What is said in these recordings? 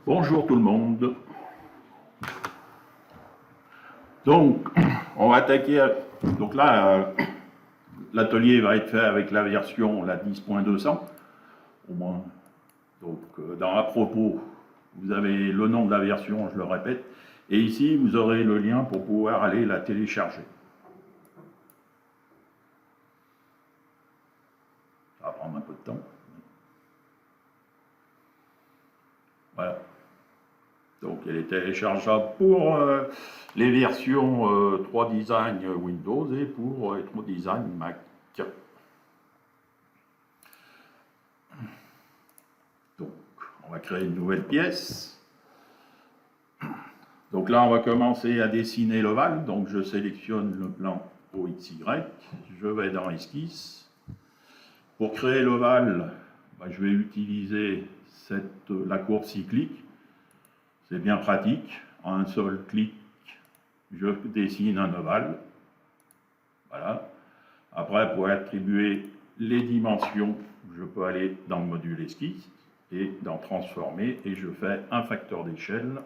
Bonjour tout le monde. Donc, on va attaquer. Donc là, l'atelier va être fait avec la version la 10.200, au moins. Donc, dans à propos, vous avez le nom de la version, je le répète, et ici, vous aurez le lien pour pouvoir aller la télécharger. Ça va prendre un peu de temps. Voilà. Donc, elle est téléchargeable pour les versions 3 Design Windows et pour 3 Design Mac. Donc, on va créer une nouvelle pièce. Donc là, on va commencer à dessiner l'ovale. Donc, je sélectionne le plan OXY. Je vais dans Esquisse. Pour créer l'ovale, je vais utiliser la courbe cyclique. C'est bien pratique. En un seul clic, je dessine un ovale. Voilà. Après, pour attribuer les dimensions, je peux aller dans le module esquisse et dans transformer et je fais un facteur d'échelle.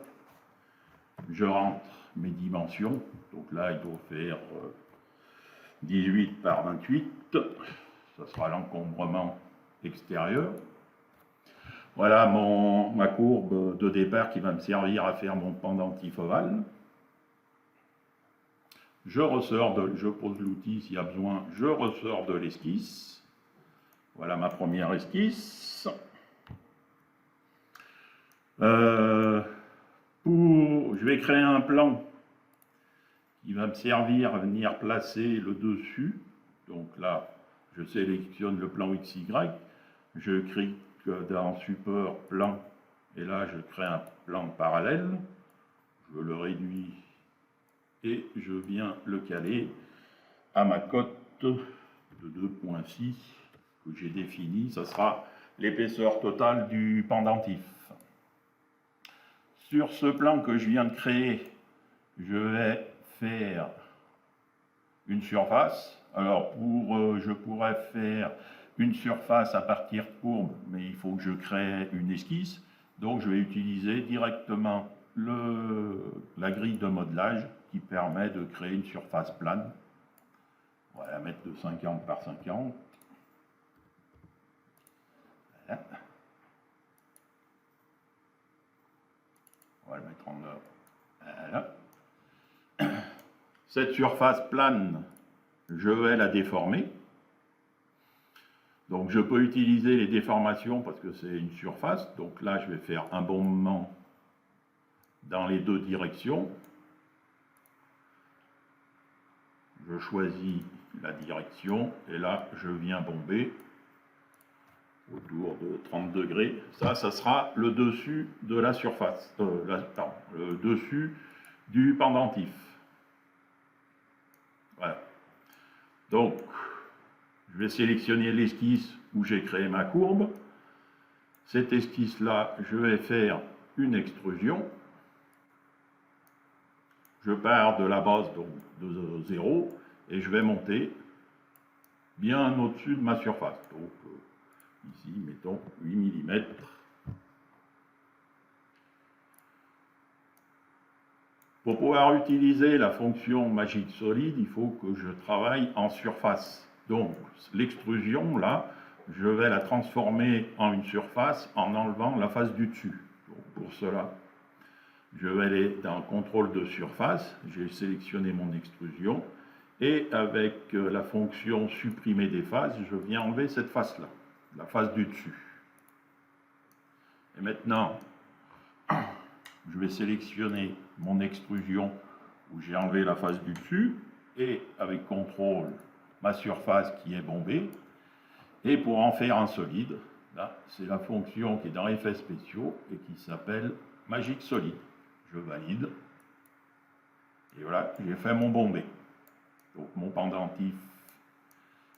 Je rentre mes dimensions. Donc là, il doit faire 18 par 28. Ça sera l'encombrement extérieur. Voilà ma courbe de départ qui va me servir à faire mon pendentif ovale. Je pose l'outil s'il y a besoin, je ressors de l'esquisse. Voilà ma première esquisse. Je vais créer un plan qui va me servir à venir placer le dessus. Donc là, je sélectionne le plan XY, je clique dans support plan, et là je crée un plan parallèle, je le réduis et je viens le caler à ma cote de 2.6 que j'ai définie. Ça sera l'épaisseur totale du pendentif. Sur ce plan que je viens de créer, je vais faire une surface. Alors, je pourrais faire une surface à partir de courbe, mais il faut que je crée une esquisse. Donc, je vais utiliser directement la grille de modelage qui permet de créer une surface plane. On va la mettre de 50 par 50. Voilà. On va le mettre en œuvre. Voilà. Cette surface plane, je vais la déformer. Donc je peux utiliser les déformations parce que c'est une surface. Donc là, je vais faire un bombement dans les deux directions. Je choisis la direction et là, je viens bomber autour de 30 degrés. Ça sera le dessus de la surface, le dessus du pendentif. Voilà. Donc, je vais sélectionner l'esquisse où j'ai créé ma courbe. Cette esquisse-là, je vais faire une extrusion. Je pars de la base donc, de 0 et je vais monter bien au-dessus de ma surface. Donc, ici, mettons 8 mm. Pour pouvoir utiliser la fonction Magic Solid, il faut que je travaille en surface. Donc, l'extrusion, là, je vais la transformer en une surface en enlevant la face du dessus. Donc, pour cela, je vais aller dans contrôle de surface, j'ai sélectionné mon extrusion, et avec la fonction supprimer des faces, je viens enlever cette face-là, la face du dessus. Et maintenant, je vais sélectionner mon extrusion où j'ai enlevé la face du dessus, et avec contrôle, ma surface qui est bombée. Et pour en faire un solide, là, c'est la fonction qui est dans Effets spéciaux et qui s'appelle Magic Solid. Je valide. Et voilà, j'ai fait mon bombé. Donc mon pendentif,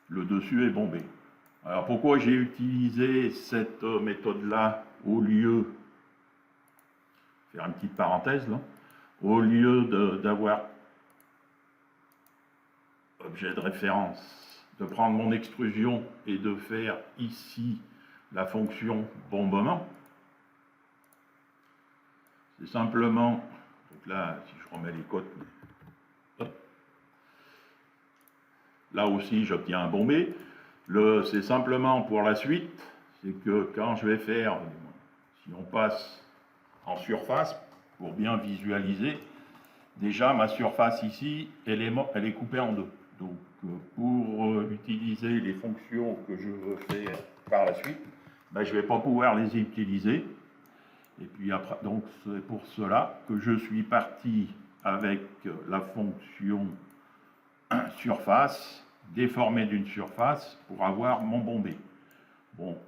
le dessus est bombé. Alors pourquoi j'ai utilisé cette méthode-là au lieu, faire une petite parenthèse là, au lieu d'avoir objet de référence, de prendre mon extrusion et de faire ici la fonction bombement. simplement, donc là, si je remets les côtes, hop, là aussi j'obtiens un bombé. C'est simplement pour la suite, c'est que quand je vais faire, si on passe en surface, pour bien visualiser, déjà ma surface ici, elle est coupée en deux. Donc pour utiliser les fonctions que je veux faire par la suite, ben, je ne vais pas pouvoir les utiliser. Et puis après, donc c'est pour cela que je suis parti avec la fonction surface, déformée d'une surface, pour avoir mon bombé. Bon,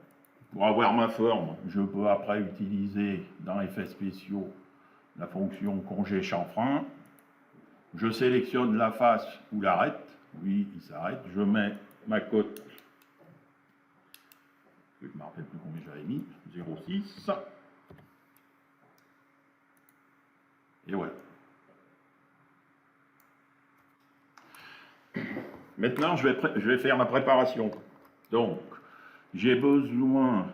pour avoir ma forme, je peux après utiliser dans effets spéciaux la fonction congé chanfrein. Je sélectionne la face ou l'arête. Oui, il s'arrête. Je mets ma cote, je ne me rappelle plus combien j'avais mis, 0,6. Et voilà. Maintenant, je vais faire ma préparation. Donc, j'ai besoin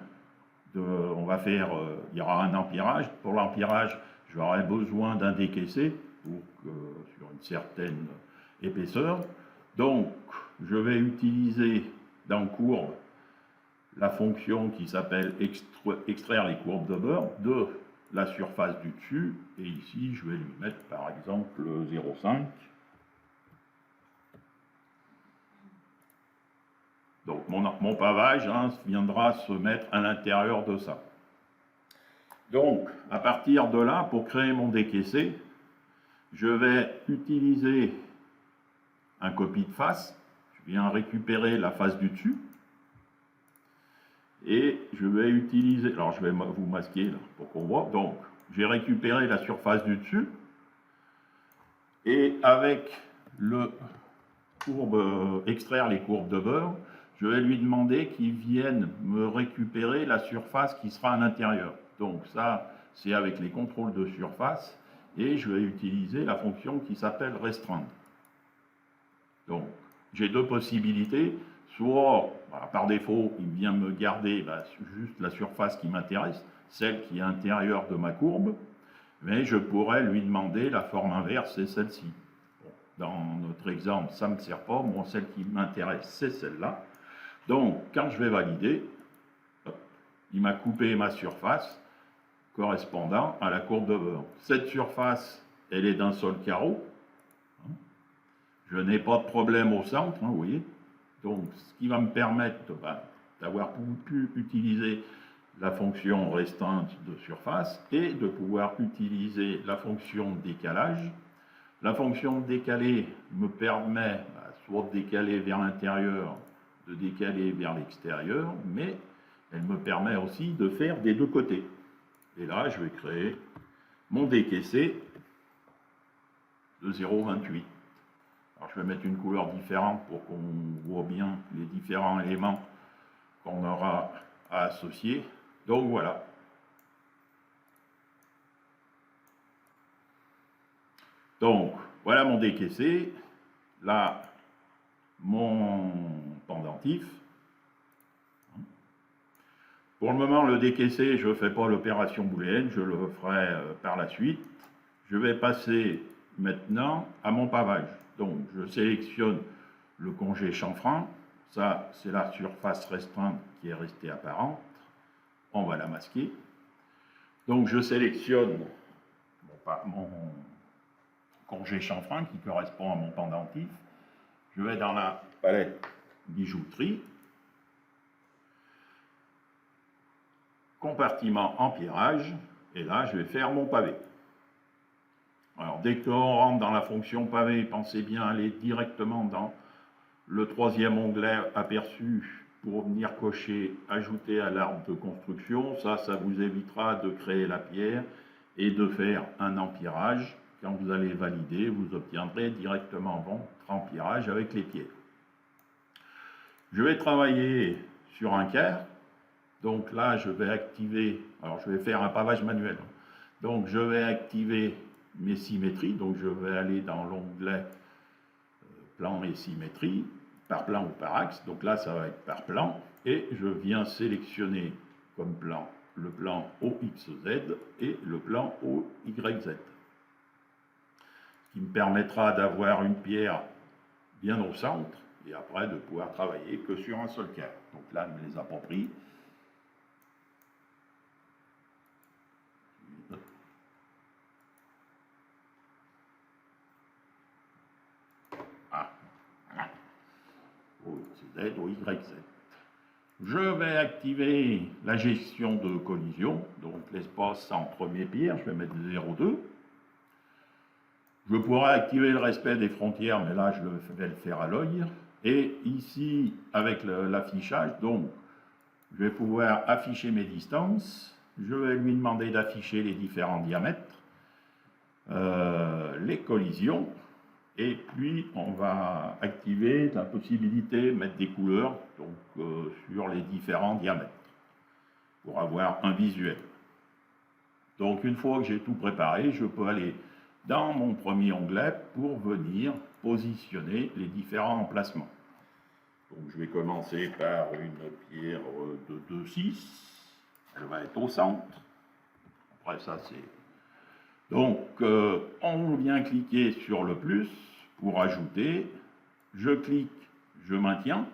de... On va faire... il y aura un empierrage. Pour l'empierrage, j'aurai besoin d'un décaissé sur une certaine épaisseur. Donc, je vais utiliser dans courbe la fonction qui s'appelle extraire les courbes de bord de la surface du dessus. Et ici, je vais lui mettre par exemple 0,5. Donc mon pavage viendra se mettre à l'intérieur de ça. Donc, à partir de là, pour créer mon décaissé, je vais utiliser un copie de face. Je viens récupérer la face du dessus. Et je vais utiliser, alors je vais vous masquer là, pour qu'on voit. Donc, j'ai récupéré la surface du dessus. Et avec le extraire les courbes de bord, je vais lui demander qu'il vienne me récupérer la surface qui sera à l'intérieur. Donc ça, c'est avec les contrôles de surface, et je vais utiliser la fonction qui s'appelle restreindre. Donc, j'ai deux possibilités. Soit, par défaut, il vient me garder juste la surface qui m'intéresse, celle qui est à l'intérieur de ma courbe, mais je pourrais lui demander la forme inverse, c'est celle-ci. Bon, dans notre exemple, ça ne me sert pas. Moi, celle qui m'intéresse, c'est celle-là. Donc, quand je vais valider, il m'a coupé ma surface correspondant à la courbe de bord. Cette surface, elle est d'un seul carreau. Je n'ai pas de problème au centre, vous voyez. Donc, ce qui va me permettre d'avoir pu utiliser la fonction restreinte de surface et de pouvoir utiliser la fonction décalage. La fonction décaler me permet soit de décaler vers l'intérieur, de décaler vers l'extérieur, mais elle me permet aussi de faire des deux côtés. Et là, je vais créer mon décaissé de 0,28. Alors, je vais mettre une couleur différente pour qu'on voit bien les différents éléments qu'on aura à associer. Donc, voilà. Donc, voilà mon décaissé. Là, mon pendentif. Pour le moment, le décaissé, je ne fais pas l'opération booléenne, je le ferai par la suite. Je vais passer maintenant à mon pavage. Donc, je sélectionne le congé chanfrein. Ça, c'est la surface restreinte qui est restée apparente. On va la masquer. Donc, je sélectionne mon congé chanfrein qui correspond à mon pendentif. Je vais dans la palette bijouterie. Compartiment empierrage, et là je vais faire mon pavé. Alors dès qu'on rentre dans la fonction pavé, pensez bien aller directement dans le troisième onglet aperçu pour venir cocher ajouter à l'arbre de construction. Ça vous évitera de créer la pierre et de faire un empierrage. Quand vous allez valider, vous obtiendrez directement votre empierrage avec les pierres. Je vais travailler sur un quart. Donc là, je vais activer, alors je vais faire un pavage manuel. Donc je vais activer mes symétries, donc je vais aller dans l'onglet plan et symétrie, par plan ou par axe. Donc là, ça va être par plan, et je viens sélectionner comme plan le plan OXZ et le plan OYZ. Ce qui me permettra d'avoir une pierre bien au centre et après de pouvoir travailler que sur un seul câble. Donc là, je me les approprie. Ah, voilà. OXZ, OYZ. Je vais activer la gestion de collision, donc l'espace entre mes pierres, je vais mettre 0,2. Je pourrais activer le respect des frontières, mais là je vais le faire à l'œil. Et ici, avec l'affichage, donc, je vais pouvoir afficher mes distances. Je vais lui demander d'afficher les différents diamètres, les collisions. Et puis, on va activer la possibilité de mettre des couleurs donc, sur les différents diamètres pour avoir un visuel. Donc, une fois que j'ai tout préparé, je peux aller dans mon premier onglet pour venir positionner les différents emplacements. Donc, je vais commencer par une pierre de 2,6. Elle va être au centre. Après, ça, c'est... Donc, on vient cliquer sur le plus pour ajouter. Je clique, je maintiens.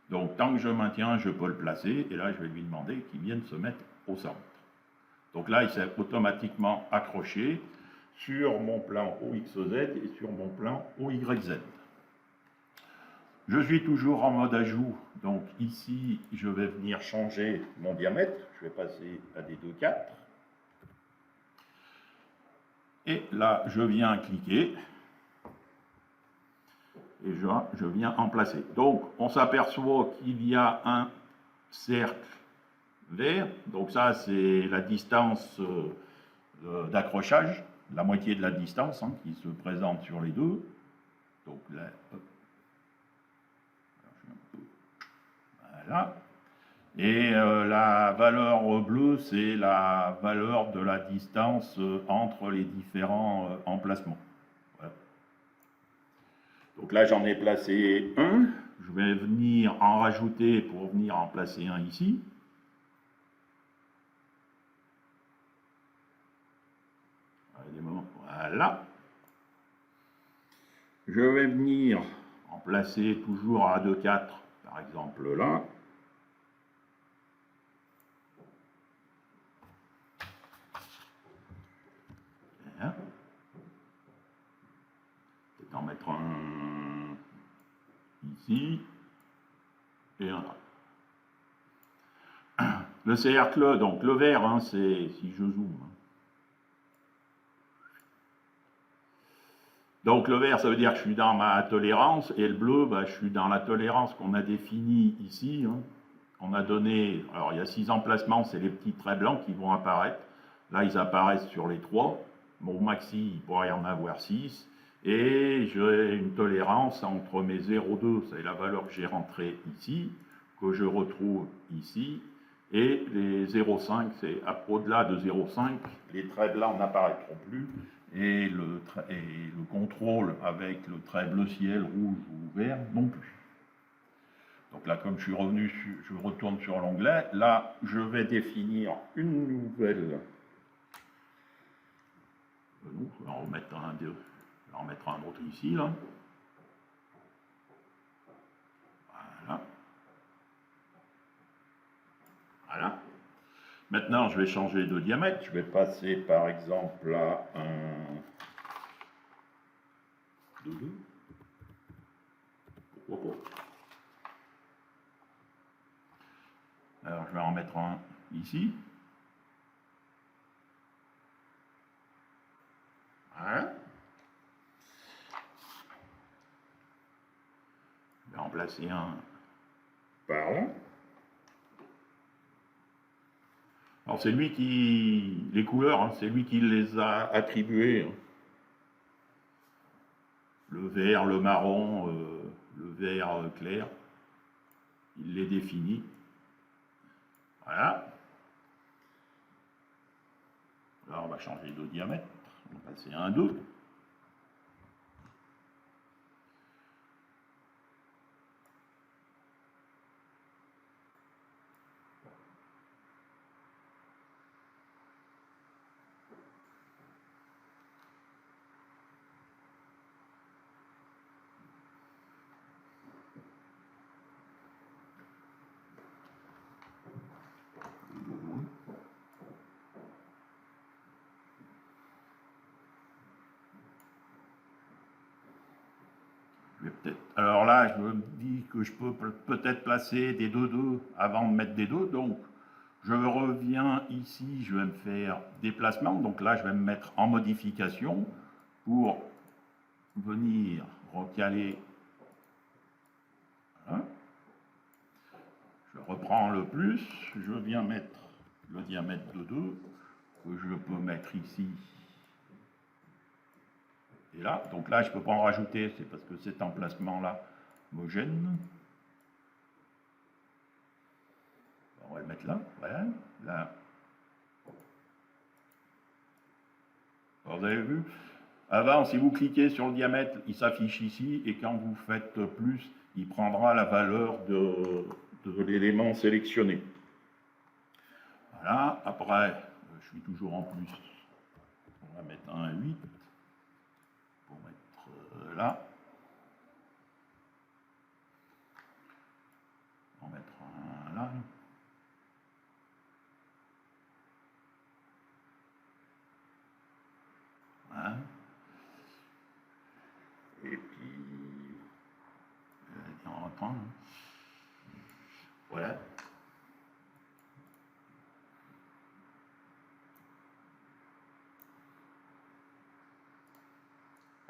Donc, tant que je maintiens, je peux le placer. Et là, je vais lui demander qu'il vienne se mettre au centre. Donc là, il s'est automatiquement accroché sur mon plan OXZ et sur mon plan OYZ. Je suis toujours en mode ajout. Donc ici, je vais venir changer mon diamètre. Je vais passer à des 2,4. Et là, je viens cliquer. Et je viens en placer. Donc, on s'aperçoit qu'il y a un cercle vert. Donc ça, c'est la distance d'accrochage, la moitié de la distance hein, qui se présente sur les deux. Donc là, voilà. Et la valeur bleue, c'est la valeur de la distance entre les différents emplacements. Voilà. Donc là, j'en ai placé un. Je vais venir en rajouter pour venir en placer un ici. Voilà. Je vais venir en placer toujours à 2,4, par exemple là. Peut-être en mettre un ici et un là. Le cercle, donc le vert, hein, c'est si je zoome. Donc le vert, ça veut dire que je suis dans ma tolérance, et le bleu, bah, je suis dans la tolérance qu'on a définie ici. Hein. On a donné, alors il y a 6 emplacements, c'est les petits traits blancs qui vont apparaître. Là, ils apparaissent sur les 3. Mon maxi, il pourrait y en avoir 6. Et j'ai une tolérance entre mes 0,2, c'est la valeur que j'ai rentrée ici, que je retrouve ici, et les 0,5, c'est au-delà de 0,5, les traits blancs n'apparaîtront plus, et le contrôle avec le trait bleu ciel, rouge ou vert non plus. Donc là, comme je suis revenu, je retourne sur l'onglet. Là, je vais définir une nouvelle. Non, je vais en remettre un autre ici, là. Voilà. Voilà. Maintenant, je vais changer de diamètre. Je vais passer, par exemple, à un 2,2. Pourquoi pas? Alors, je vais en mettre un ici. Voilà. Je vais en placer un par là. Alors, c'est lui qui... Les couleurs, hein, c'est lui qui les a attribuées. Hein. Le vert, le marron, le vert clair. Il les définit. Voilà. Là, on va changer de diamètre. On va passer à un 2. Alors là, je me dis que je peux peut-être placer des 2-2 avant de mettre des 2, donc je reviens ici, je vais me faire déplacement, donc là je vais me mettre en modification pour venir recaler. Voilà. Je reprends le plus, je viens mettre le diamètre de 2, que je peux mettre ici. Et là, donc là je ne peux pas en rajouter, c'est parce que cet emplacement-là me gêne. On va le mettre là, voilà, là. Alors, vous avez vu, avant, si vous cliquez sur le diamètre, il s'affiche ici, et quand vous faites plus, il prendra la valeur de l'élément sélectionné. Voilà, après, je suis toujours en plus. On va mettre un 8 pour mettre là. On va mettre un là. Voilà. Et puis, on reprend. Voilà.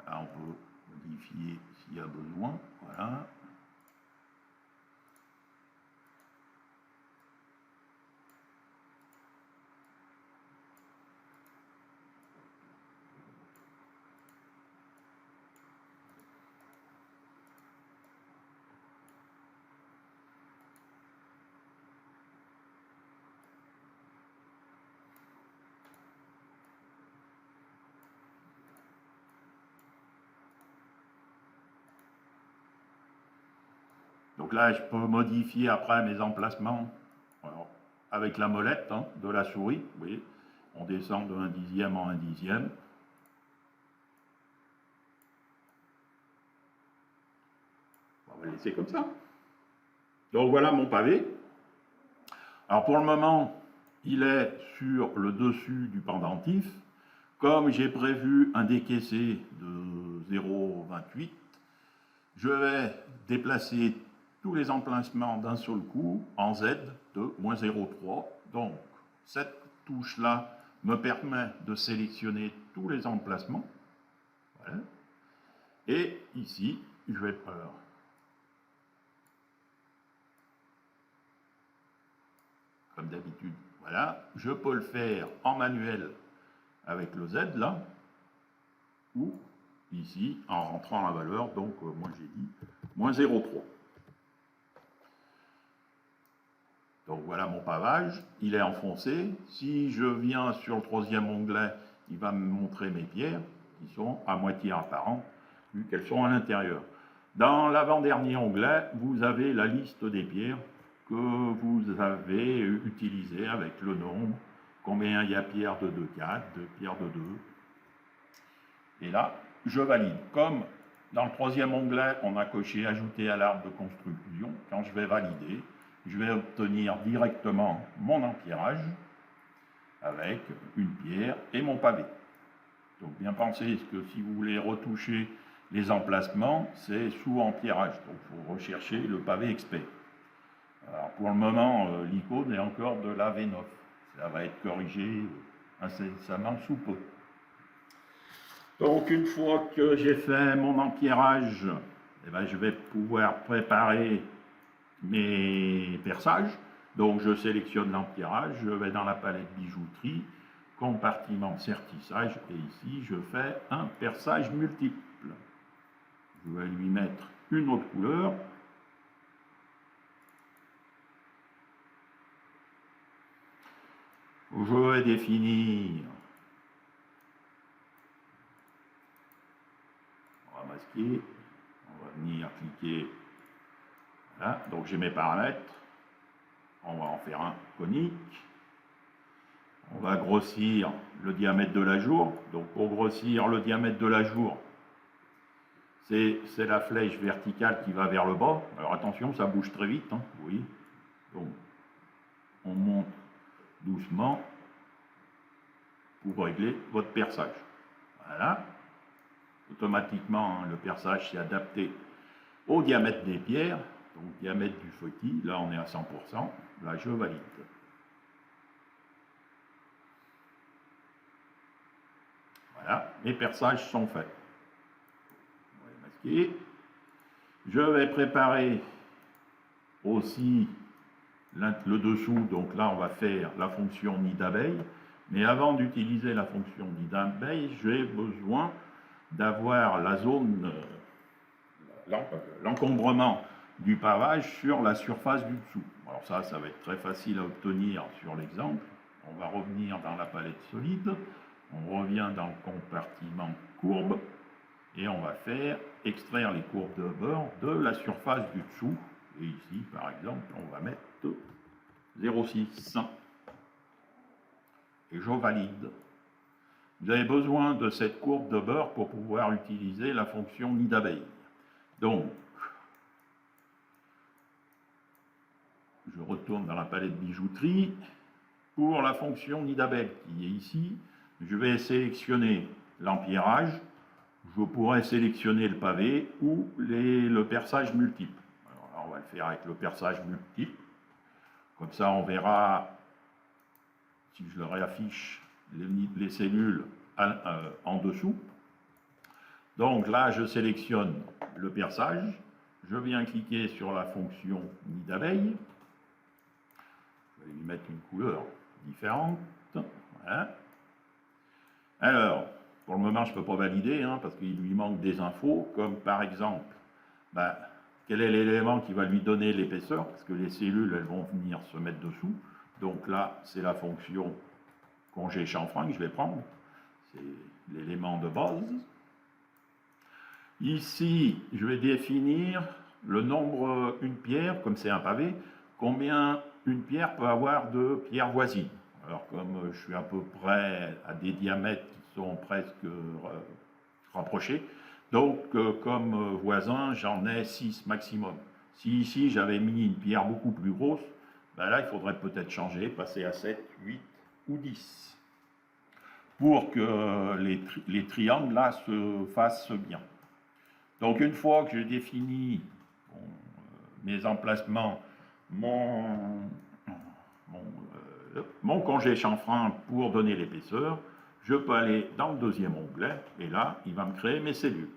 Là, on peut modifier s'il y a besoin. Voilà. Donc là, je peux modifier après mes emplacements. Alors, avec la molette de la souris. Vous voyez, on descend de 1/10 en 1/10. On va le laisser comme ça. Donc voilà mon pavé. Alors pour le moment, il est sur le dessus du pendentif. Comme j'ai prévu un décaissé de 0,28, je vais déplacer tous les emplacements d'un seul coup en Z de -0,3. Donc cette touche-là me permet de sélectionner tous les emplacements. Voilà. Et ici, je vais faire comme d'habitude. Voilà, je peux le faire en manuel avec le Z là, ou ici en rentrant la valeur, donc moi j'ai dit -0,3. Donc voilà mon pavage, il est enfoncé. Si je viens sur le troisième onglet, il va me montrer mes pierres qui sont à moitié apparentes, vu qu'elles sont à l'intérieur. Dans l'avant-dernier onglet, vous avez la liste des pierres que vous avez utilisées avec le nombre, combien il y a pierre de 2,4, de pierre de 2. Et là, je valide. Comme dans le troisième onglet, on a coché ajouter à l'arbre de construction, quand je vais valider, je vais obtenir directement mon empierrage avec une pierre et mon pavé. Donc bien penser que si vous voulez retoucher les emplacements, c'est sous empierrage. Donc il faut rechercher le pavé expert. Alors pour le moment, l'icône est encore de la V9. Ça va être corrigé incessamment sous peu. Donc une fois que j'ai fait mon empierrage, eh ben, je vais pouvoir préparer mes perçages. Donc je sélectionne l'empierrage, je vais dans la palette bijouterie, compartiment sertissage, et ici je fais un perçage multiple. Je vais lui mettre une autre couleur. Je vais définir, on va masquer, on va venir cliquer, voilà, donc j'ai mes paramètres, on va en faire un conique, on va grossir le diamètre de l'ajour. Donc pour grossir le diamètre de l'ajour, c'est la flèche verticale qui va vers le bas. Alors attention, ça bouge très vite, vous voyez. Donc on monte doucement pour régler votre perçage. Voilà. Automatiquement, le perçage s'est adapté au diamètre des pierres, donc diamètre du fouettis, là on est à 100%, là je valide. Voilà, mes perçages sont faits. On va les masquer. Je vais préparer aussi le dessous, donc là on va faire la fonction nid d'abeille, mais avant d'utiliser la fonction nid d'abeille, j'ai besoin d'avoir la zone, l'encombrement du pavage sur la surface du dessous. Alors ça va être très facile à obtenir sur l'exemple. On va revenir dans la palette solide, on revient dans le compartiment courbe, et on va faire extraire les courbes de bord de la surface du dessous. Et ici, par exemple, on va mettre 0,6. Et je valide. Vous avez besoin de cette courbe de bord pour pouvoir utiliser la fonction nid d'abeille. Donc, je retourne dans la palette bijouterie. Pour la fonction nid d'abeille qui est ici, je vais sélectionner l'empierrage. Je pourrais sélectionner le pavé ou le perçage multiple. Alors là, on va le faire avec le perçage multiple. Comme ça, on verra, si je le réaffiche, les cellules en dessous. Donc là, je sélectionne le perçage. Je viens cliquer sur la fonction nid d'abeille. Je vais lui mettre une couleur différente. Voilà. Alors, pour le moment, je ne peux pas valider, parce qu'il lui manque des infos, comme par exemple, quel est l'élément qui va lui donner l'épaisseur, parce que les cellules, elles vont venir se mettre dessous. Donc là, c'est la fonction congé chanfrein que je vais prendre. C'est l'élément de base. Ici, je vais définir le nombre, une pierre, comme c'est un pavé, combien une pierre peut avoir de pierres voisines. Alors, comme je suis à peu près à des diamètres qui sont presque rapprochés, donc comme voisin, j'en ai 6 maximum. Si ici j'avais mis une pierre beaucoup plus grosse, là il faudrait peut-être changer, passer à 7, 8 ou 10, pour que les triangles là se fassent bien. Donc une fois que j'ai défini mes emplacements, mon congé chanfrein pour donner l'épaisseur, je peux aller dans le deuxième onglet, et là, il va me créer mes cellules.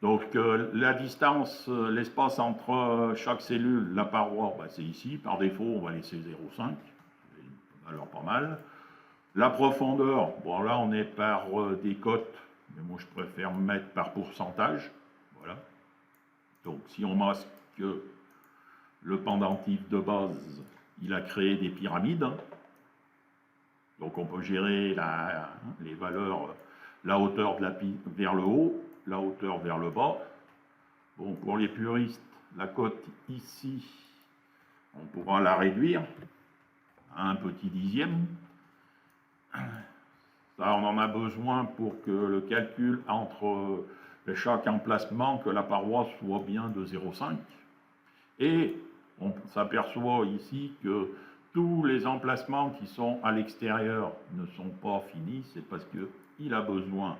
Donc la distance, l'espace entre chaque cellule, la paroi, c'est ici. Par défaut, on va laisser 0,5, alors pas mal. La profondeur, bon là on est par des cotes, mais moi je préfère mettre par pourcentage. Voilà. Donc si on masque le pendentif de base, il a créé des pyramides. Donc on peut gérer les valeurs, la hauteur vers le haut, la hauteur vers le bas. Bon, pour les puristes, la cote ici, on pourra la réduire à un petit dixième. Ça, on en a besoin pour que le calcul entre chaque emplacement, que la paroi soit bien de 0,5. Et on s'aperçoit ici que tous les emplacements qui sont à l'extérieur ne sont pas finis, c'est parce qu'il a besoin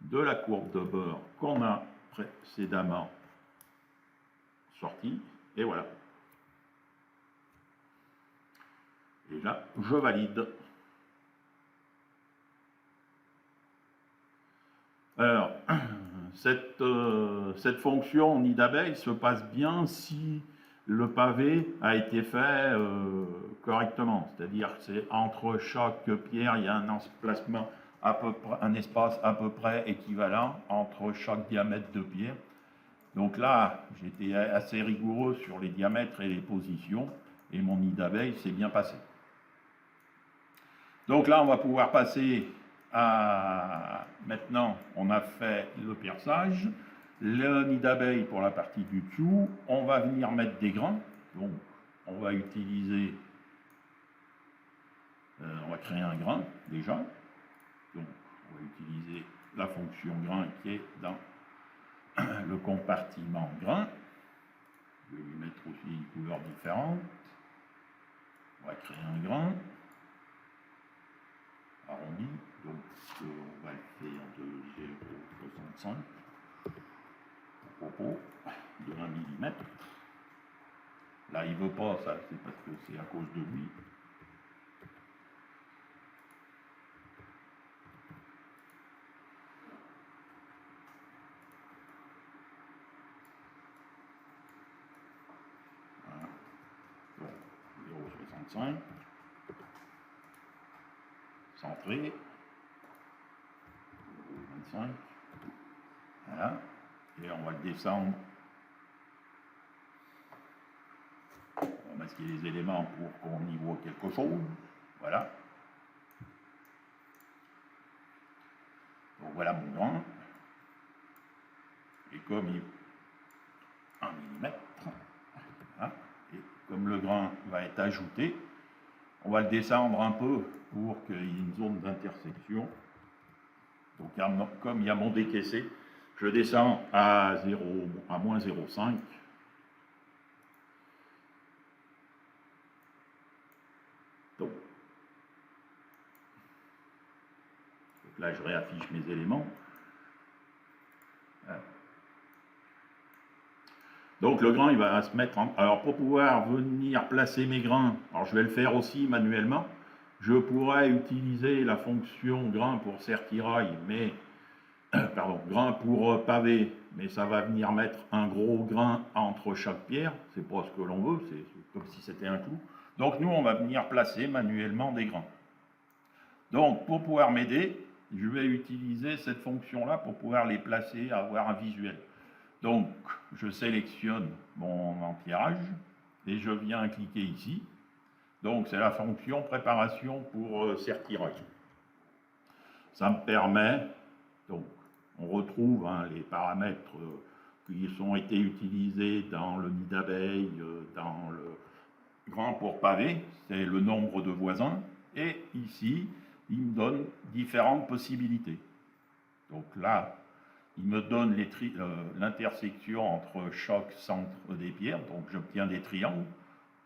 de la courbe de beurre qu'on a précédemment sortie, et voilà. Et là, je valide. Alors, cette fonction nid d'abeille se passe bien si le pavé a été fait correctement. C'est-à-dire que c'est entre chaque pierre, il y a un emplacement à peu près, un espace à peu près équivalent entre chaque diamètre de pierre. Donc là, j'étais assez rigoureux sur les diamètres et les positions, et mon nid d'abeille s'est bien passé. Donc là, on va pouvoir passer à... Maintenant, on a fait le perçage, le nid d'abeille pour la partie du dessous. On va venir mettre des grains. Donc, on va utiliser... on va créer un grain, déjà. Donc, on va utiliser la fonction grain qui est dans le compartiment grain. Je vais lui mettre aussi une couleur différente. On va créer un grain arrondi, donc on va le faire de 0,65. repos de 1 mm. Là, il ne veut pas, ça, c'est parce que c'est à cause de lui. Voilà. Donc, 0,65. Centré. 0,25. Voilà. Et on va le descendre. On va masquer les éléments pour qu'on y voit quelque chose. Voilà. Donc voilà mon grain. Et comme il 1 mm, voilà. Et comme le grain va être ajouté, on va le descendre un peu pour qu'il y ait une zone d'intersection. Donc comme il y a mon décaissé, je descends à moins 0,5. Donc là, je réaffiche mes éléments. Voilà. Donc le grain, il va se mettre en... Alors pour pouvoir venir placer mes grains, alors je vais le faire aussi manuellement, je pourrais utiliser la fonction grain pour sertirail, mais... pardon, grain pour pavé, mais ça va venir mettre un gros grain entre chaque pierre, c'est pas ce que l'on veut, c'est comme si c'était un clou. Donc nous, on va venir placer manuellement des grains. Donc pour pouvoir m'aider, je vais utiliser cette fonction-là pour pouvoir les placer, avoir un visuel. Donc, je sélectionne mon empierrage et je viens cliquer ici. Donc, c'est la fonction préparation pour sertirail. Ça me permet, donc, on retrouve les paramètres qui ont été utilisés dans le nid d'abeille, dans le grain pour pavé, c'est le nombre de voisins. Et ici, il me donne différentes possibilités. Donc là, il me donne l'intersection entre chaque centre des pierres, donc j'obtiens des triangles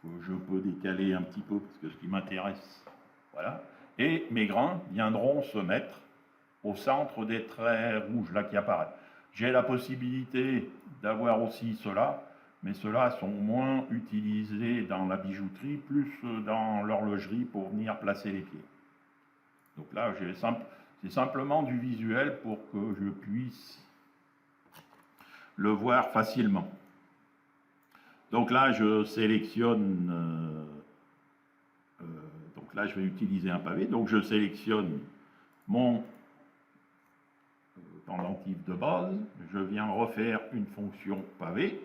que je peux décaler un petit peu parce que ce qui m'intéresse, voilà. Et mes grains viendront se mettre au centre des traits rouges là qui apparaissent. J'ai la possibilité d'avoir aussi cela, mais ceux-là sont moins utilisés dans la bijouterie, plus dans l'horlogerie pour venir placer les pieds. Donc là, c'est simplement du visuel pour que je puisse le voir facilement. Donc là, je sélectionne, donc là, je vais utiliser un pavé, donc je sélectionne mon pendentif de base, je viens refaire une fonction pavé,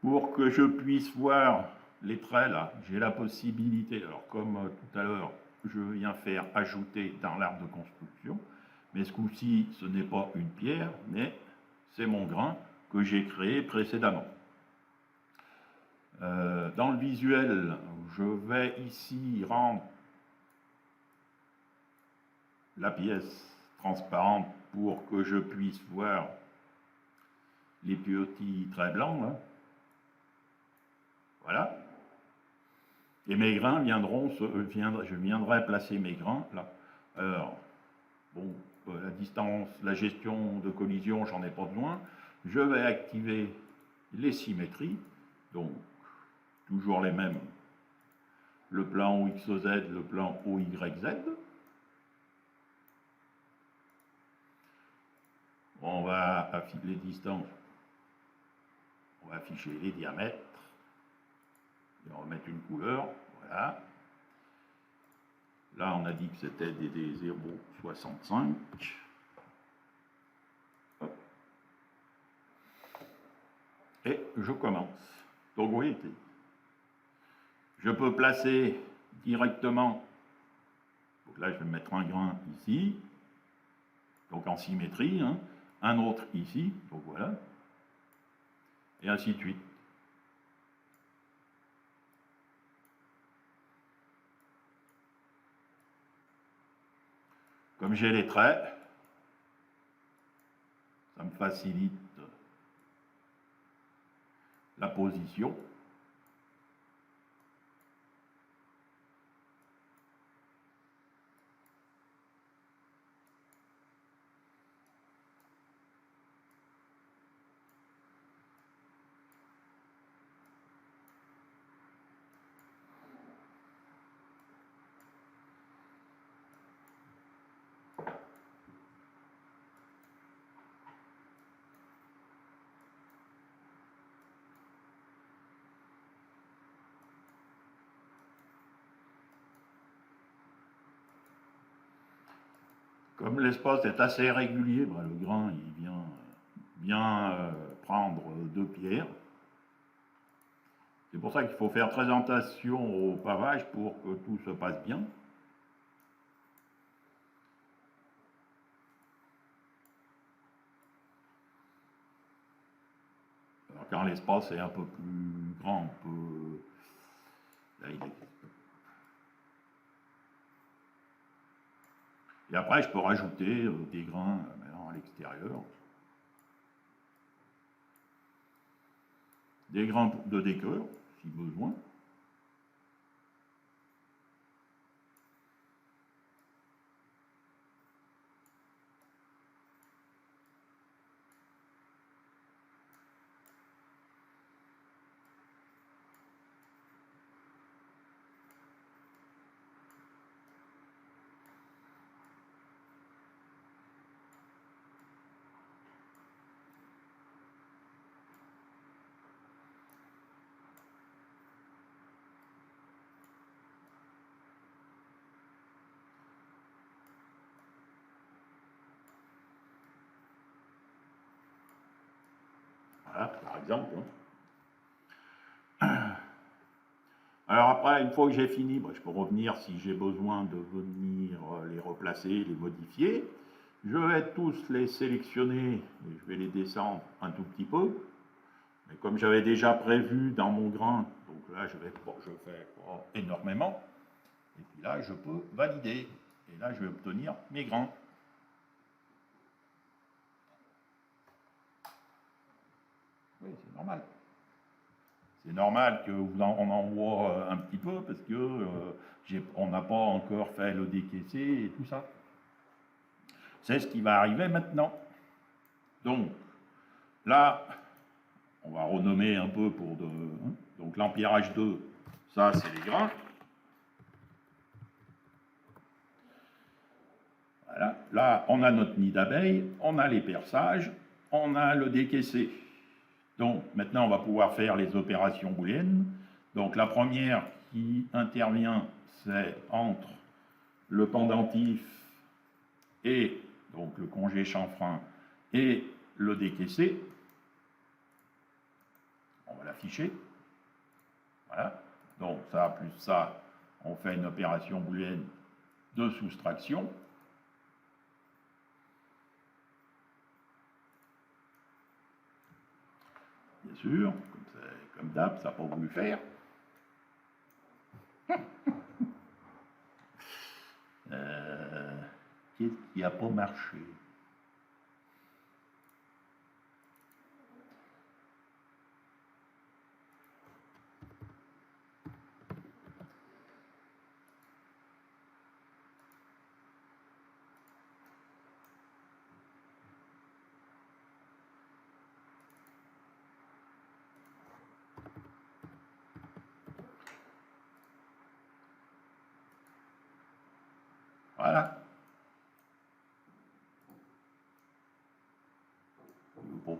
pour que je puisse voir les traits là, j'ai la possibilité, alors comme tout à l'heure, je viens faire ajouter dans l'arbre de construction, mais ce coup-ci, ce n'est pas une pierre, mais c'est mon grain que j'ai créé précédemment. Dans le visuel, je vais ici rendre la pièce transparente pour que je puisse voir les petits traits blancs. Là. Voilà. Et mes grains viendront, je viendrai placer mes grains là. Alors, bon, la distance, la gestion de collision, j'en ai pas besoin. Je vais activer les symétries, donc toujours les mêmes. Le plan OXZ, le plan OYZ. On va afficher les distances. On va afficher les diamètres. Et on va mettre une couleur. Voilà. Là, on a dit que c'était des 0,65. Et je commence. Donc, vous voyez, je peux placer directement. Donc là, je vais mettre un grain ici. Donc en symétrie. Hein, un autre ici. Donc voilà. Et ainsi de suite. Comme j'ai les traits, ça me facilite la position. Comme l'espace est assez régulier, bah, le grain il vient bien prendre deux pierres. C'est pour ça qu'il faut faire très attention au pavage pour que tout se passe bien. Alors, quand l'espace est un peu plus grand, on peut... Là, Et après, je peux rajouter des grains à l'extérieur. Des grains de décor, si besoin. Voilà, par exemple. Alors après, une fois que j'ai fini, je peux revenir si j'ai besoin de venir les replacer, les modifier. Je vais tous les sélectionner et je vais les descendre un tout petit peu. Mais comme j'avais déjà prévu dans mon grain, donc là je fais énormément. Et puis là je peux valider. Et là je vais obtenir mes grains. Oui, c'est normal. C'est normal qu'on envoie un petit peu parce que on n'a pas encore fait le décaissé et tout ça. C'est ce qui va arriver maintenant. Donc, là, on va renommer un peu pour de... Donc, l'empierrage 2, ça, c'est les grains. Voilà. Là, on a notre nid d'abeilles, on a les perçages, on a le décaissé. Donc, maintenant, on va pouvoir faire les opérations booléennes. Donc, la première qui intervient, c'est entre le pendentif et donc le congé chanfrein et le décaissé. On va l'afficher. Voilà. Donc ça plus ça, on fait une opération booléenne de soustraction. Bien sûr, comme d'hab, ça n'a pas voulu faire. Qu'est-ce qui n'a pas marché? Voilà. Bon.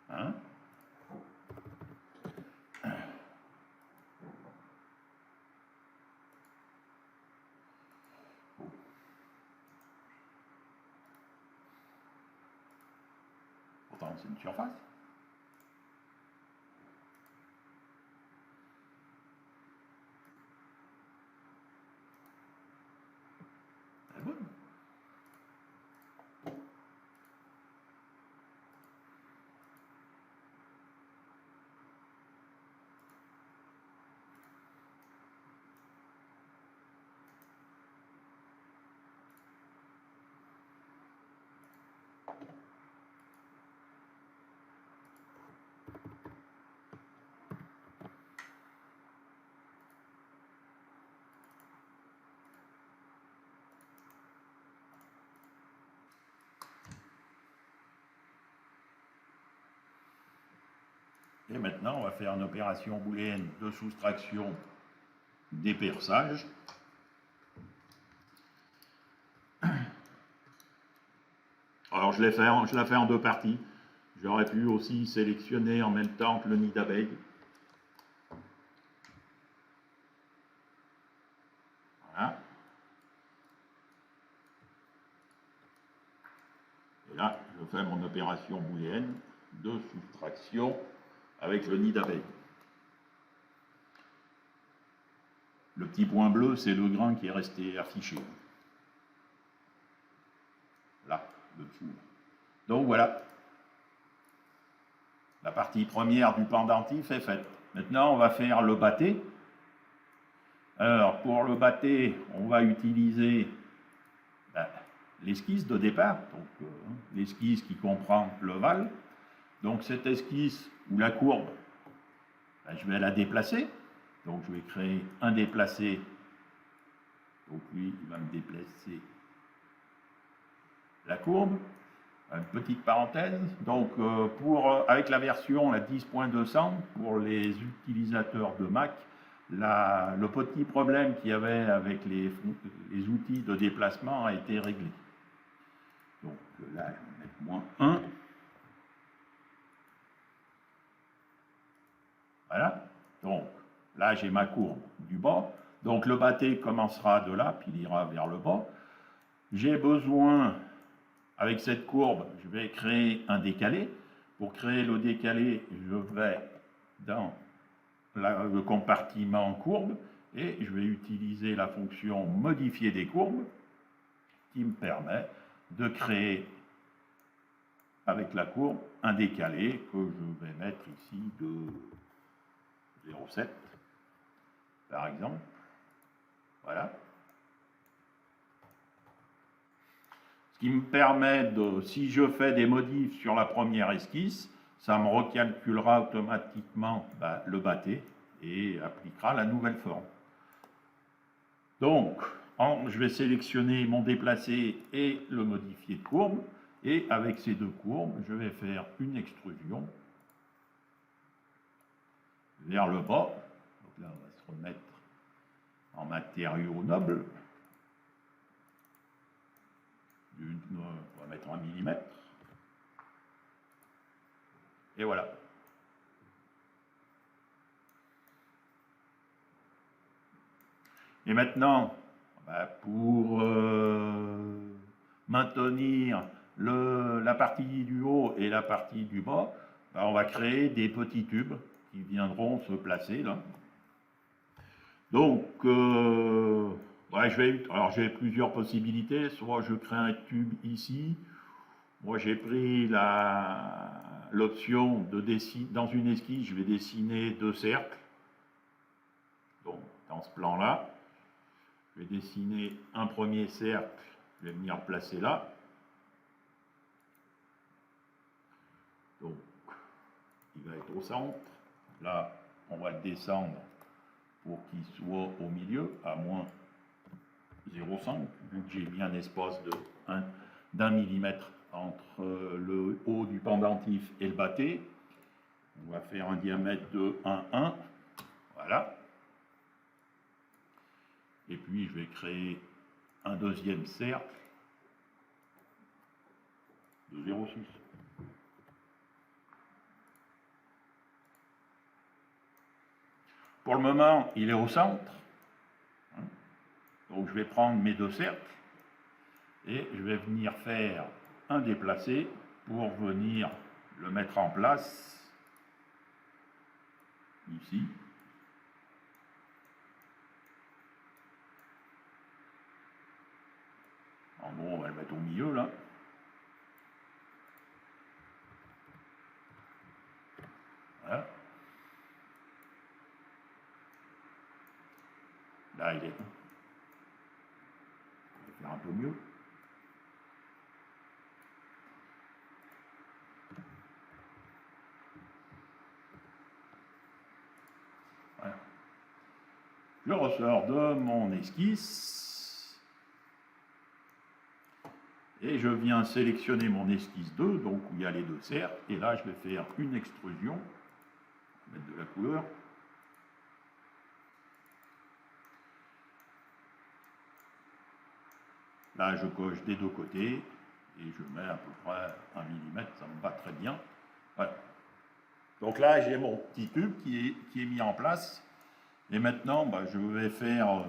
Hein? Pourtant, c'est une surface. C'est bon. Et maintenant, on va faire une opération booléenne de soustraction des perçages. Alors, je la fais en deux parties. J'aurais pu aussi sélectionner en même temps que le nid d'abeille. Voilà. Et là, je fais mon opération booléenne de soustraction avec le nid d'abeille. Le petit point bleu, c'est le grain qui est resté affiché. Là, dessous. Donc voilà. La partie première du pendentif est faite. Maintenant, on va faire le bâté. Alors, pour le bâté, on va utiliser l'esquisse de départ, donc l'esquisse qui comprend l'ovale. Donc cette esquisse ou la courbe, je vais la déplacer. Donc je vais créer un déplacé. Donc lui, il va me déplacer la courbe. Une petite parenthèse. Donc avec la version 10.200, pour les utilisateurs de Mac, le petit problème qu'il y avait avec les outils de déplacement a été réglé. Donc là, je vais mettre -1. Voilà. Donc là, j'ai ma courbe du bas. Donc le bâté commencera de là, puis il ira vers le bas. J'ai besoin, avec cette courbe, je vais créer un décalé. Pour créer le décalé, je vais dans le compartiment courbe et je vais utiliser la fonction modifier des courbes qui me permet de créer avec la courbe un décalé que je vais mettre ici de 0,7 par exemple. Voilà. Ce qui me permet de, si je fais des modifs sur la première esquisse, ça me recalculera automatiquement le bâté et appliquera la nouvelle forme. Donc, je vais sélectionner mon déplacé et le modifier de courbe. Et avec ces deux courbes, je vais faire une extrusion vers le bas. Donc là, on va se remettre en matériaux nobles. On va mettre 1 mm. Et voilà. Et maintenant, pour maintenir la partie du haut et la partie du bas, on va créer des petits tubes qui viendront se placer là. Donc, alors j'ai plusieurs possibilités. Soit je crée un tube ici. Moi, j'ai pris l'option de dessiner, dans une esquisse, je vais dessiner 2 cercles. Donc, dans ce plan-là, je vais dessiner un premier cercle, je vais venir placer là. Donc, il va être au centre. Là, on va le descendre pour qu'il soit au milieu, à moins 0,5, vu que j'ai mis un espace d'1 millimètre entre le haut du pendentif et le bâté. On va faire un diamètre de 1,1. Voilà. Et puis, je vais créer un deuxième cercle de 0,6. Pour le moment, il est au centre. Donc, je vais prendre mes 2 cercles et je vais venir faire un déplacé pour venir le mettre en place ici. En gros, on va le mettre au milieu là. Voilà. Là, il est. On va faire un peu mieux. Voilà. Je ressors de mon esquisse et je viens sélectionner mon esquisse 2, donc où il y a les 2 cercles, et là je vais faire une extrusion, mettre de la couleur. Là je coche des 2 côtés et je mets à peu près 1 mm, ça me va très bien. Voilà. Donc là, j'ai mon petit tube qui est mis en place. Et maintenant, bah, je vais faire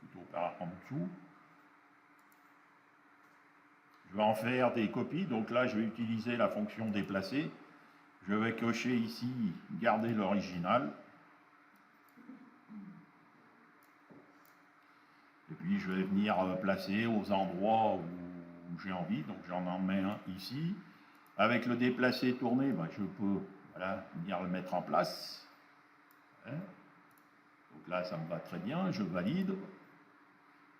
plutôt par en dessous. Je vais en faire des copies. Donc là, je vais utiliser la fonction déplacer. Je vais cocher ici, garder l'original. Et puis, je vais venir placer aux endroits où j'ai envie. Donc, j'en mets un ici. Avec le déplacer tourner, bah, je peux venir le mettre en place. Donc là, ça me va très bien. Je valide.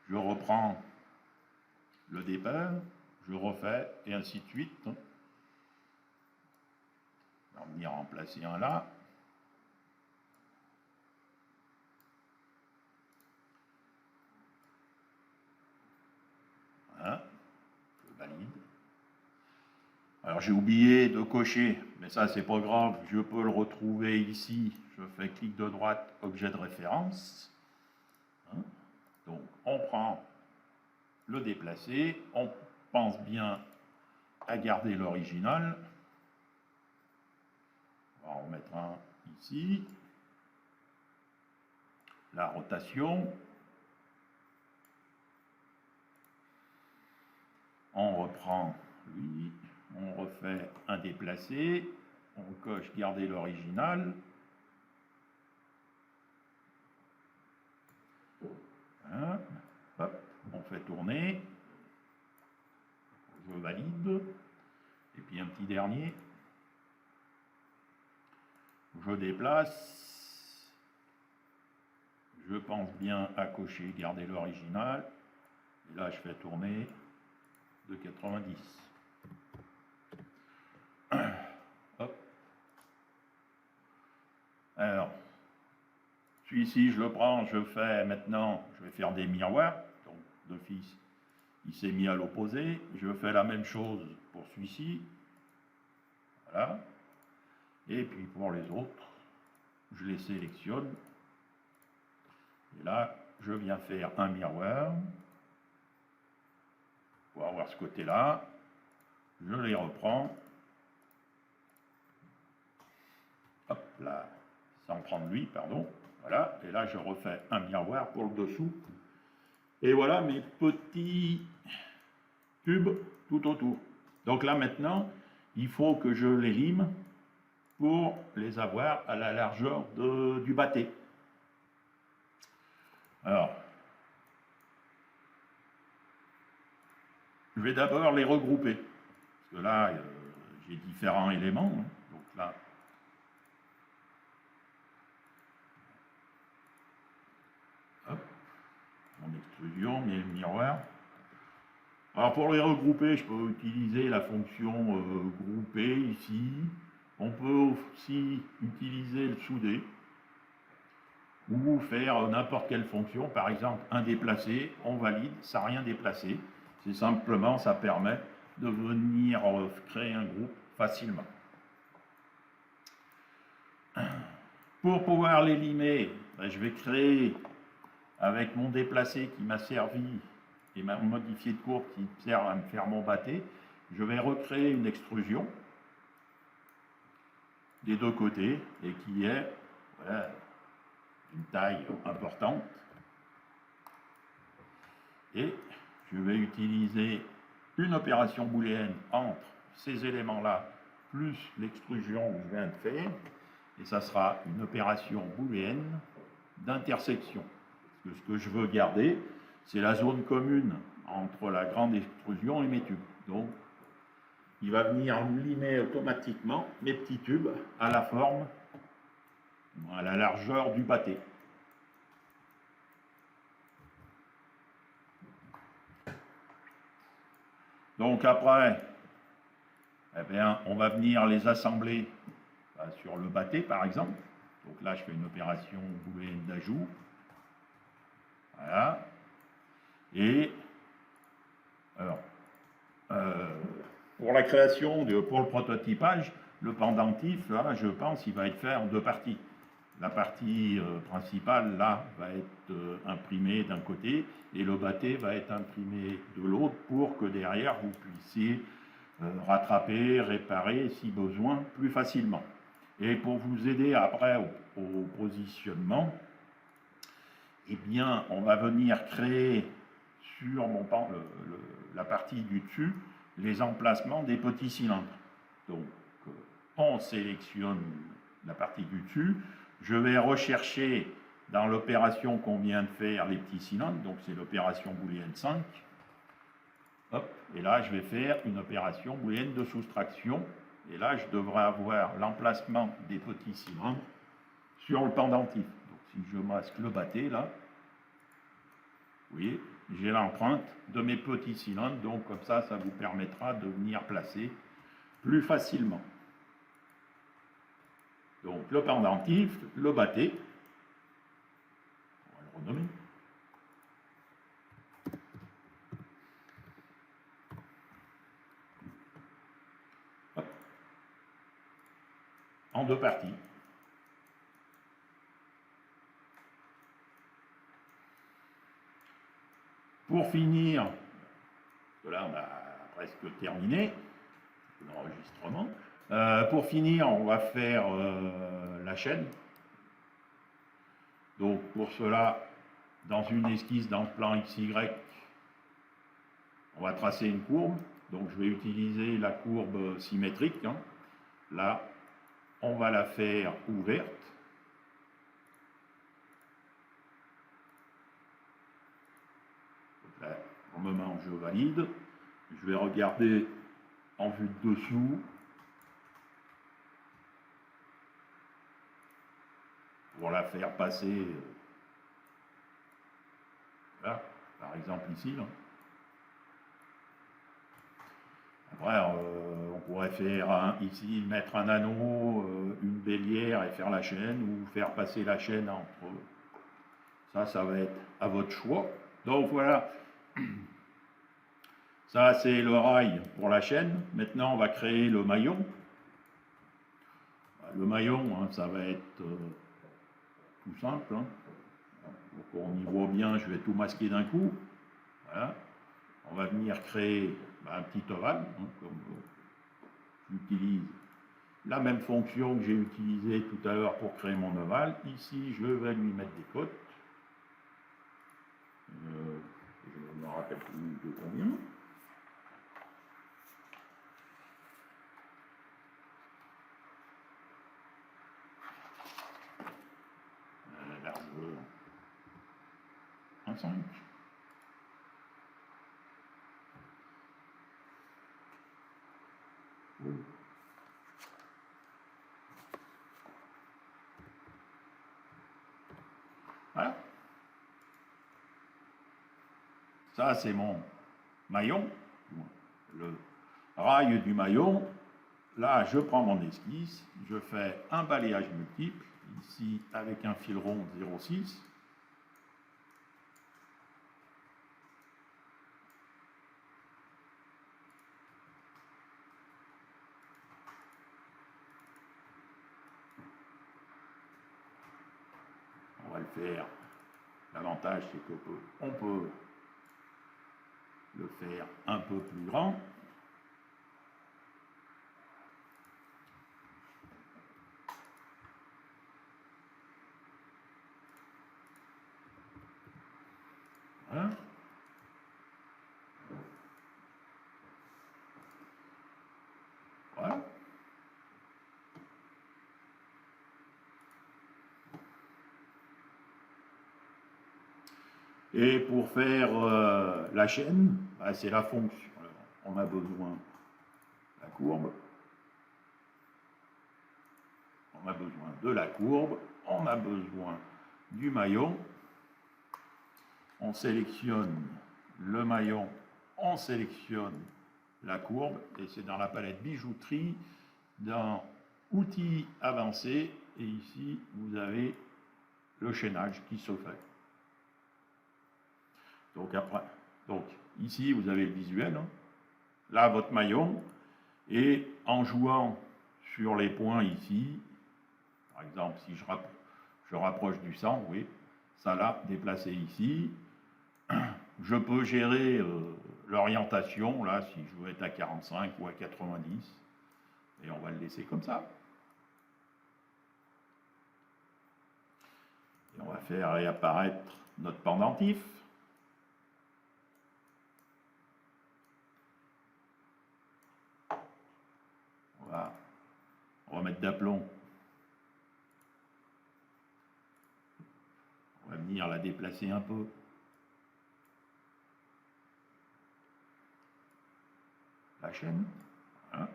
Je reprends le départ. Je refais, et ainsi de suite. On va venir en placer un là. Voilà. Je valide. Alors j'ai oublié de cocher, mais ça c'est pas grave, je peux le retrouver ici. Je fais clic de droite, objet de référence. Donc on prend le déplacer, on pense bien à garder l'original. On va en remettre un ici. La rotation. On reprend lui, on refait un déplacé, on coche garder l'original. Hein, hop, on fait tourner. Je valide. Et puis un petit dernier. Je déplace. Je pense bien à cocher garder l'original. Et là, je fais tourner de 90. Hop. Alors, celui-ci, je le prends, je fais maintenant, je vais faire des miroirs. Donc, d'office, il s'est mis à l'opposé. Je fais la même chose pour celui-ci. Voilà. Et puis pour les autres, je les sélectionne. Et là, je viens faire un miroir. Pour avoir ce côté-là, je les reprends. Hop là, sans prendre lui, pardon. Voilà, et là je refais un miroir pour le dessous. Et voilà mes petits tubes tout autour. Donc là maintenant, il faut que je les lime pour les avoir à la largeur du bâté. Alors, je vais d'abord les regrouper. Parce que là, j'ai différents éléments. Hein. Donc là, hop, mon extrusion, mes miroirs. Alors pour les regrouper, je peux utiliser la fonction grouper ici. On peut aussi utiliser le souder ou faire n'importe quelle fonction. Par exemple, un déplacé, on valide, ça n'a rien déplacé. C'est simplement, ça permet de venir créer un groupe facilement. Pour pouvoir les limer, je vais créer avec mon déplacé qui m'a servi et ma modifié de courbe qui sert à me faire mon bâté, je vais recréer une extrusion des deux côtés et qui est une taille importante. Et je vais utiliser une opération booléenne entre ces éléments-là plus l'extrusion que je viens de faire, et ça sera une opération booléenne d'intersection. Parce que ce que je veux garder, c'est la zone commune entre la grande extrusion et mes tubes. Donc, il va venir limer automatiquement mes petits tubes à la forme, à la largeur du bâté. Donc après, eh bien, on va venir les assembler sur le bâté, par exemple. Donc là, je fais une opération booléenne d'ajout. Voilà. Et alors, pour la création, pour le prototypage, le pendentif, là, je pense, il va être fait en deux parties. La partie principale, là, va être imprimée d'un côté et le bâté va être imprimé de l'autre pour que derrière, vous puissiez rattraper, réparer si besoin plus facilement. Et pour vous aider après au positionnement, eh bien, on va venir créer sur la partie du dessus les emplacements des petits cylindres. Donc, on sélectionne la partie du dessus. Je vais rechercher dans l'opération qu'on vient de faire les petits cylindres, donc c'est l'opération booléenne 5. Hop, et là, je vais faire une opération booléenne de soustraction. Et là, je devrais avoir l'emplacement des petits cylindres sur le pendentif. Donc, si je masque le batté, là, vous voyez, j'ai l'empreinte de mes petits cylindres. Donc, comme ça, ça vous permettra de venir placer plus facilement. Donc, le pendentif, le batté. On va le renommer. Hop. En deux parties. Pour finir, parce que là on a presque terminé l'enregistrement, pour finir on va faire la chaîne. Donc pour cela, dans une esquisse dans le plan XY, on va tracer une courbe. Donc je vais utiliser la courbe symétrique. Hein. Là, on va la faire ouverte. Donc là, au moment où je valide, je vais regarder en vue de dessous pour la faire passer, là, par exemple ici. Là. Après, on pourrait faire ici, mettre un anneau, une bélière et faire la chaîne, ou faire passer la chaîne entre eux. Ça va être à votre choix. Donc voilà, ça c'est le rail pour la chaîne. Maintenant, on va créer le maillon. Le maillon, hein, ça va être tout simple. Hein. Pour qu'on y voit bien, je vais tout masquer d'un coup. Voilà. On va venir créer un petit ovale, hein, comme j'utilise la même fonction que j'ai utilisée tout à l'heure pour créer mon ovale. Ici, je vais lui mettre des côtes. Je ne me rappelle plus de combien. Largeur 1,5. Voilà. Ça, c'est mon maillon, le rail du maillon. Là, je prends mon esquisse, je fais un balayage multiple, ici avec un fil rond 0,6. On va le faire. L'avantage, c'est qu'on peut le faire un peu plus grand. Voilà. Voilà. Et pour faire la chaîne, c'est la fonction. Alors, on a besoin de la courbe. On a besoin de la courbe. On a besoin du maillon. On sélectionne le maillon. On sélectionne la courbe. Et c'est dans la palette bijouterie, dans outils avancés. Et ici, vous avez le chaînage qui se fait. Donc, après, ici, vous avez le visuel. Hein. Là, votre maillon. Et en jouant sur les points ici, par exemple, si je rapproche du centre, oui, ça l'a déplacé ici. Je peux gérer l'orientation, là, si je veux être à 45 ou à 90, et on va le laisser comme ça. Et on va faire réapparaître notre pendentif. On va mettre d'aplomb. On va venir la déplacer un peu. La chaîne. Voilà.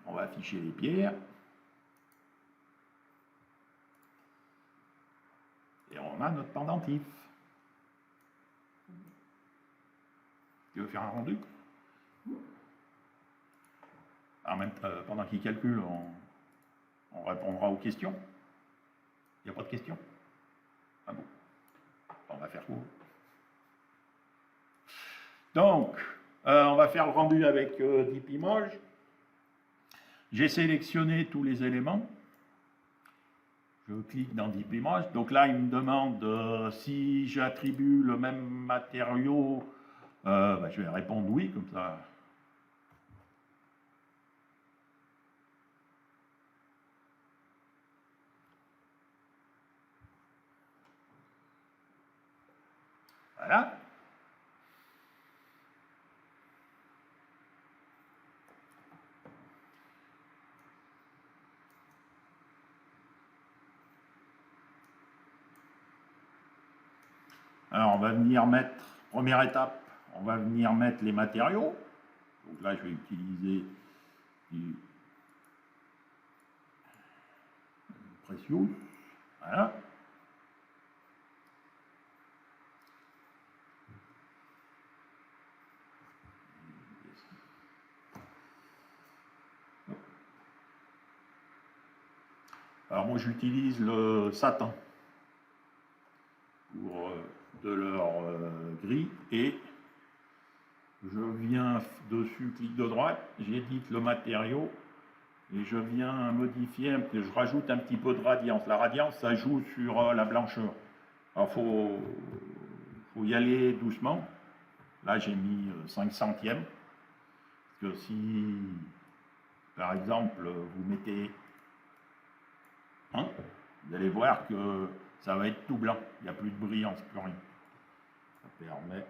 On va afficher les pierres. Et on a notre pendentif. Tu veux faire un rendu? En même temps, pendant qu'il calcule, on répondra aux questions. Il n'y a pas de questions? Ah bon? On va faire court. Donc, on va faire le rendu avec DeepImage. J'ai sélectionné tous les éléments. Je clique dans DeepImage. Donc là, il me demande si j'attribue le même matériau. Je vais répondre oui, comme ça. Voilà. Alors, on va venir mettre, première étape, on va venir mettre les matériaux. Donc là, je vais utiliser du Precious. Voilà. Alors moi, j'utilise le Satan pour de leur gris et je viens dessus, clic de droite, j'édite le matériau et je viens modifier, je rajoute un petit peu de radiance. La radiance, ça joue sur la blancheur. Alors faut y aller doucement. Là, j'ai mis 5 centièmes. Parce que si, par exemple, vous mettez 1, vous allez voir que ça va être tout blanc. Il n'y a plus de brillance, plus rien. Ça permet...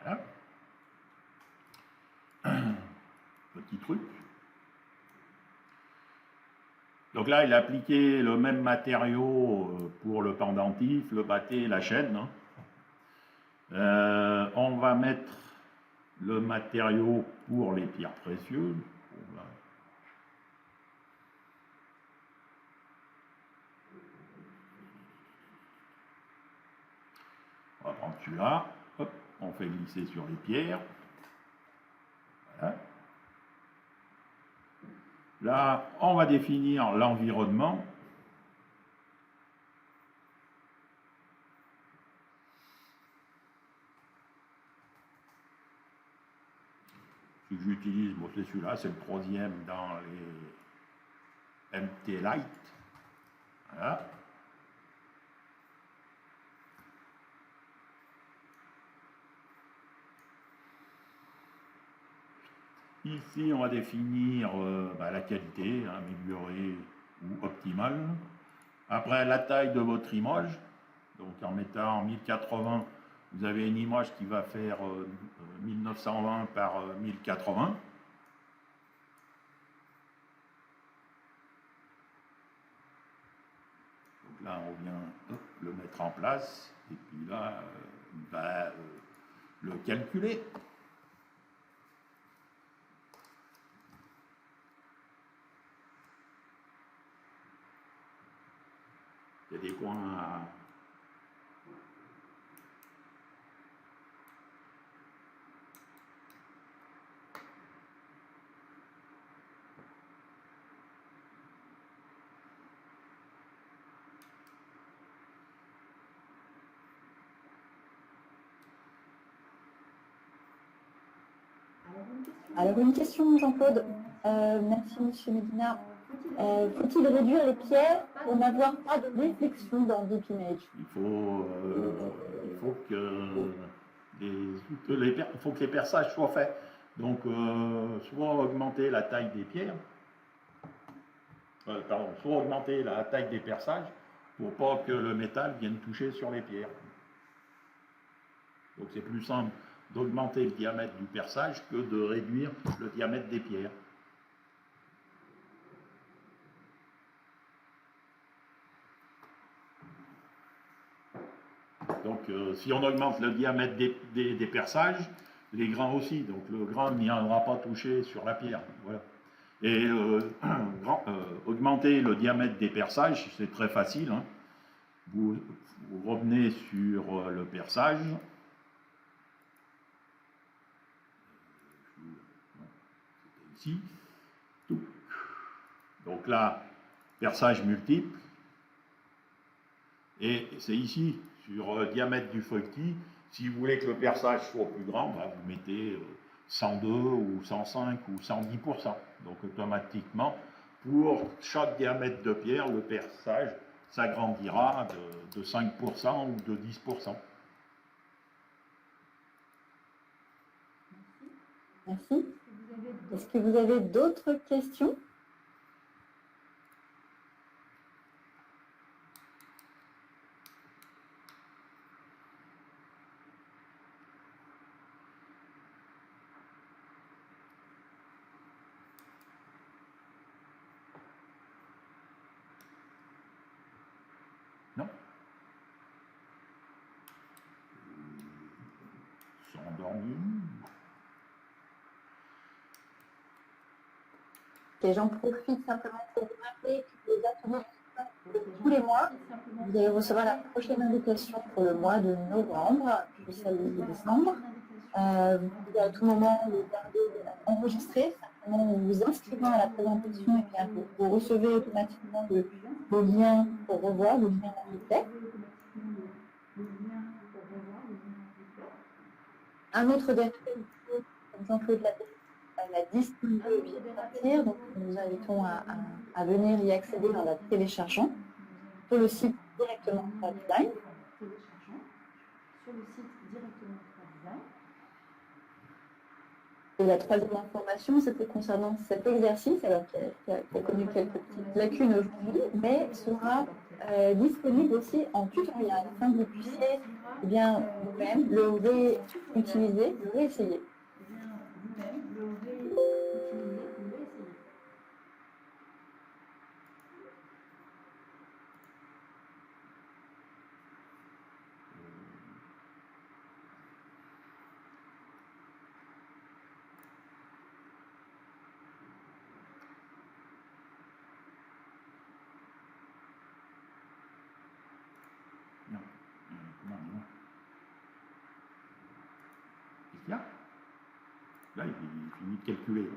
Voilà. Petit truc. Donc là, il a appliqué le même matériau pour le pendentif, le bâté, la chaîne. On va mettre le matériau pour les pierres précieuses. On va prendre celui-là. Hop, on fait glisser sur les pierres. Voilà. Là, on va définir l'environnement. Ce que j'utilise, bon, c'est celui-là, c'est le troisième dans les MT Light. Voilà. Ici, on va définir la qualité, améliorée ou optimale. Après, la taille de votre image. Donc, en mettant 1080, vous avez une image qui va faire 1920 par 1080. Donc là, on vient le mettre en place. Et puis là, il va le calculer. Il y a des points à... Alors, une question, Jean-Claude. Merci, M. Medina. Faut-il réduire les pierres pour n'avoir pas de réflexion dans Deep Image? Il faut que les perçages soient faits. Donc, soit augmenter la taille des pierres, soit augmenter la taille des perçages pour pas que le métal vienne toucher sur les pierres. Donc, c'est plus simple d'augmenter le diamètre du perçage que de réduire le diamètre des pierres. Donc, si on augmente le diamètre des perçages, les grains aussi. Donc, le grain ne viendra pas toucher sur la pierre. Voilà. Et augmenter le diamètre des perçages, c'est très facile. Hein. Vous revenez sur le perçage. C'était ici. Donc là, perçage multiple. Et c'est ici, sur diamètre du feuilletis. Si vous voulez que le perçage soit plus grand, bah, vous mettez 102 ou 105 ou 110%. Donc automatiquement, pour chaque diamètre de pierre, le perçage s'agrandira de 5% ou de 10%. Merci. Est-ce que vous avez d'autres questions? Non. Ils sont endormis. Et j'en profite simplement pour vous rappeler que les ateliers tous les mois, vous allez recevoir la prochaine invitation pour le mois de novembre, puis celle de décembre. Vous pouvez à tout moment les garder enregistrés, simplement en vous inscrivant à la présentation et bien vous recevez automatiquement le lien pour revoir, le lien en replay. Un autre dernier, comme Jean-Claude l'a dit, la disponibilité de partir, donc nous invitons à venir y accéder en la téléchargeant sur le site directement de Design. Et la troisième information, c'était concernant cet exercice, alors qui a connu quelques petites lacunes aujourd'hui, mais sera disponible aussi en tutoriel, afin que vous puissiez vous-même le réutiliser, le réessayer. Non. Comment on dit? Qu'est-ce qu'il y a? Là, il finit de calculer.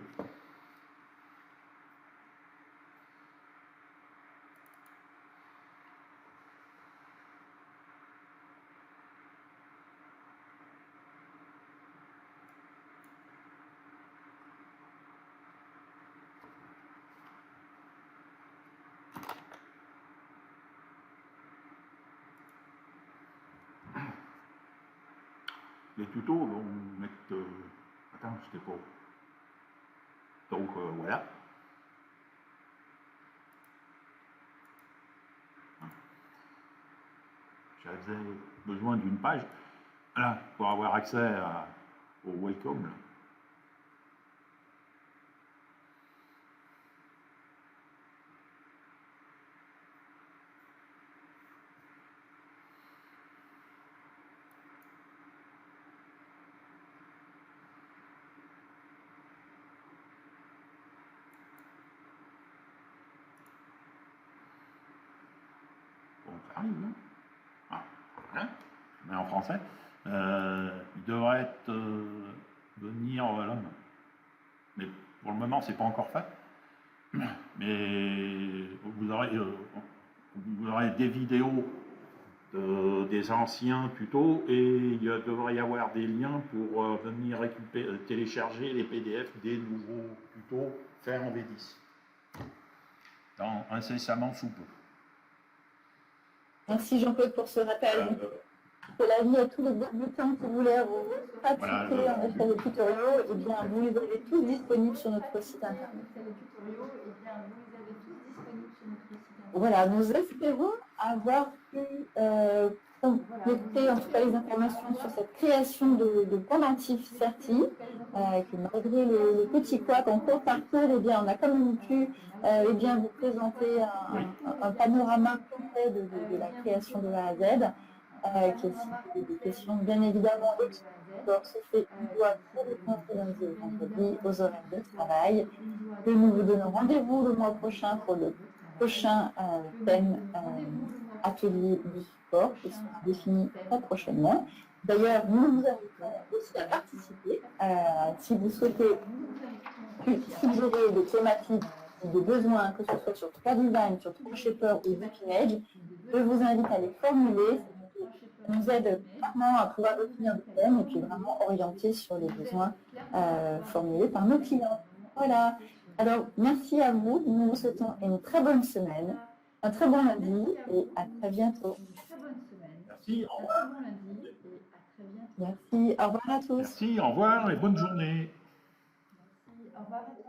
Les tutos vont mettre... Attends, c'était pas... Donc, voilà. J'avais besoin d'une page là, pour avoir accès au welcome. Là. Bon, ça arrive, non? Ah, hein? Mais en français. Il devrait être venir là. Mais pour le moment, c'est pas encore fait. Mais vous aurez des vidéos des anciens tutos et il devrait y avoir des liens pour venir télécharger les PDF des nouveaux tutos faits en V10 dans incessamment sous peu. Merci Jean-Claude pour ce rappel. C'est l'avis à tous les débutants qui voulaient pratiquer en effet les tutoriaux. Eh bien, vous les avez tous disponibles sur notre site internet. Voilà, nous espérons avoir pu compléter en tout cas les informations sur cette création de pendentifs certi, que malgré le petit couac en court parcours, eh bien, on a quand même pu eh bien, vous présenter un panorama complet de la création de A à Z, des questions bien évidemment alors, ce fait, on doit très lundi au vendredi aux horaires de travail. Que nous vous donnons rendez-vous le mois prochain pour le prochain thème atelier du support qui sera défini très prochainement. D'ailleurs, nous vous invitons aussi à participer. Si vous souhaitez suggérer des thématiques ou des besoins, que ce soit sur 3Design, sur 3Shaper ou Zipimage, je vous invite à les formuler. Ça nous aide vraiment à pouvoir définir des thèmes et puis vraiment orienter sur les besoins formulés par nos clients. Voilà. Alors, merci à vous. Nous vous souhaitons une très bonne semaine, un très bon lundi et à très bientôt. Merci, au revoir. Merci, au revoir à tous. Merci, au revoir et bonne journée. Merci, au revoir à tous.